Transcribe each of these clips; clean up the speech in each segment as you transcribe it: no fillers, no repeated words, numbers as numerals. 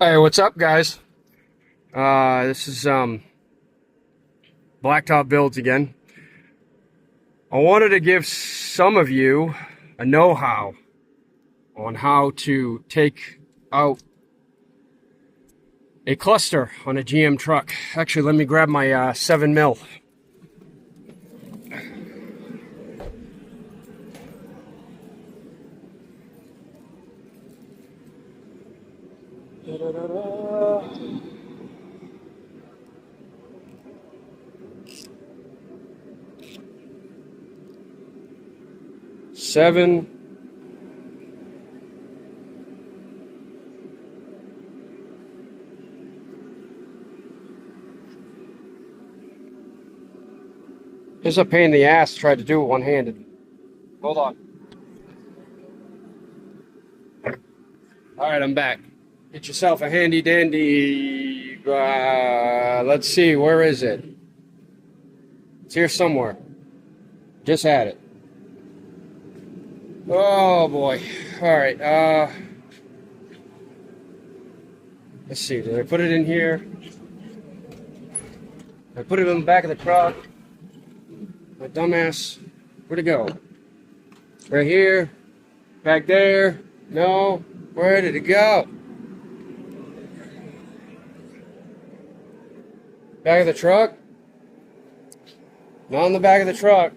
Hey, what's up, guys? This is Blacktop Builds again. I wanted to give some of you a know-how on how to take out a cluster on a GM truck. Actually, let me grab my 7 mil. Seven. It's a pain in the ass to try to do it one-handed. Hold on. All right, I'm back. Get yourself a handy dandy. Let's see, where is it? It's here somewhere. Just had it. Oh boy. All right. Let's see. Did I put it in here? I put it in the back of the truck. My dumbass. Where'd it go? Right here. Back there. No. Where did it go? Back of the truck? Not in the back of the truck.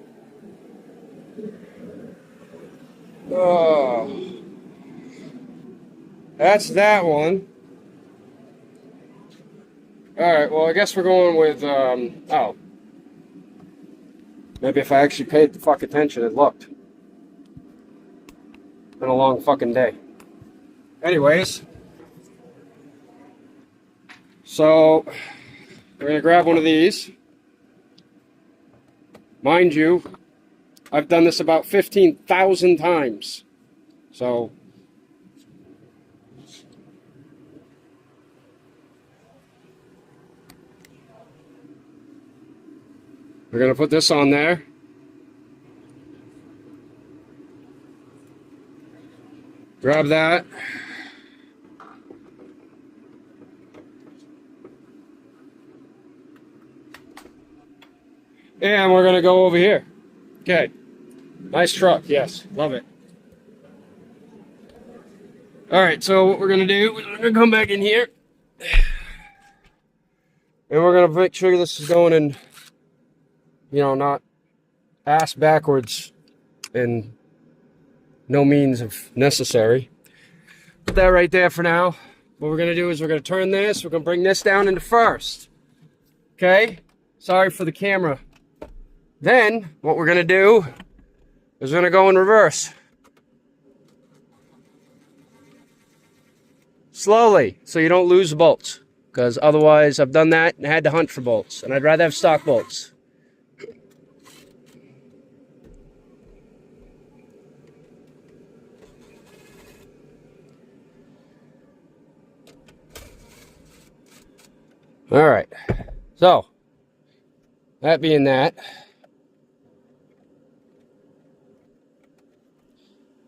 Oh. That's that one. Alright, well, I guess we're going with, oh. Maybe if I actually paid the fuck attention and looked. Been a long fucking day. Anyways. So, we're going to grab one of these. Mind you, I've done this about 15,000 times. So, we're going to put this on there. Grab that. And we're going to go over here. Okay. Nice truck. Yes. Love it. All right. So what we're going to do is we're going to come back in here. And we're going to make sure this is going in, not ass backwards and no means of necessary. Put that right there for now. What we're going to do is we're going to turn this. We're going to bring this down into first. Okay? Sorry for the camera. Then, what we're going to do is we're going to go in reverse. Slowly, so you don't lose the bolts. Because otherwise, I've done that and had to hunt for bolts. And I'd rather have stock bolts. Alright. So, that being that,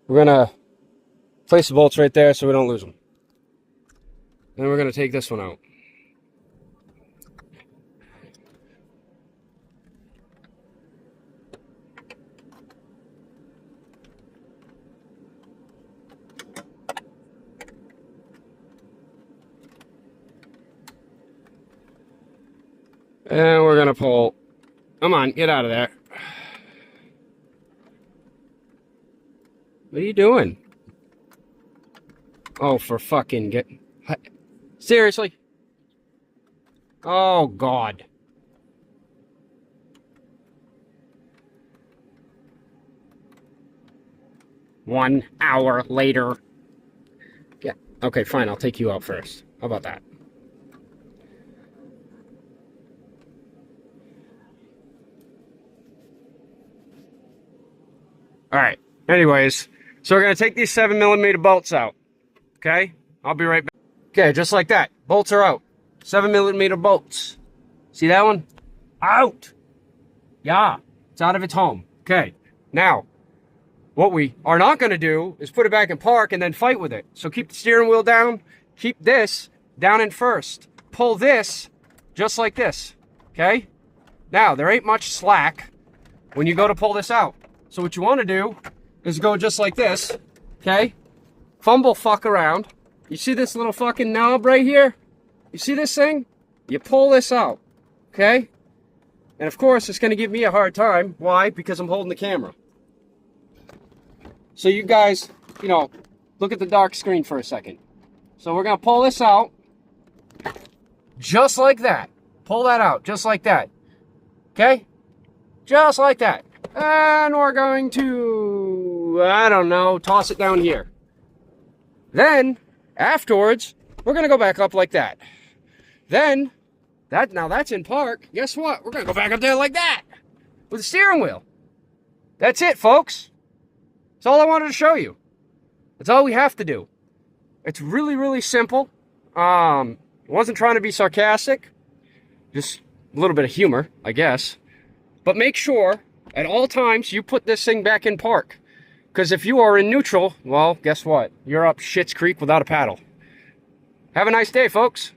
we're going to place the bolts right there so we don't lose them. Then we're going to take this one out. And we're going to pull. Come on, get out of there. What are you doing? Oh, for fucking get... Seriously? Oh, God. One hour later. Yeah, okay, fine, I'll take you out first. How about that? Alright, anyways, so we're going to take these 7mm bolts out. Okay? I'll be right back. Okay, just like that. Bolts are out. 7mm bolts. See that one? Out! Yeah, it's out of its home. Okay, now, what we are not going to do is put it back in park and then fight with it. So keep the steering wheel down. Keep this down in first. Pull this just like this, okay? Now, there ain't much slack when you go to pull this out. So what you want to do is go just like this, okay? Fumble fuck around. You see this little fucking knob right here? You see this thing? You pull this out, okay? And of course, it's going to give me a hard time. Why? Because I'm holding the camera. So you guys, you know, look at the dark screen for a second. So we're going to pull this out just like that. Pull that out just like that. Okay? Just like that. And we're going to, I don't know, toss it down here. Then, afterwards, we're going to go back up like that. Then, now that's in park. Guess what? We're going to go back up there like that with the steering wheel. That's it, folks. That's all I wanted to show you. That's all we have to do. It's really, really simple. I wasn't trying to be sarcastic. Just a little bit of humor, I guess. But make sure at all times you put this thing back in park. Because if you are in neutral, well, guess what? You're up Schitt's Creek without a paddle. Have a nice day, folks.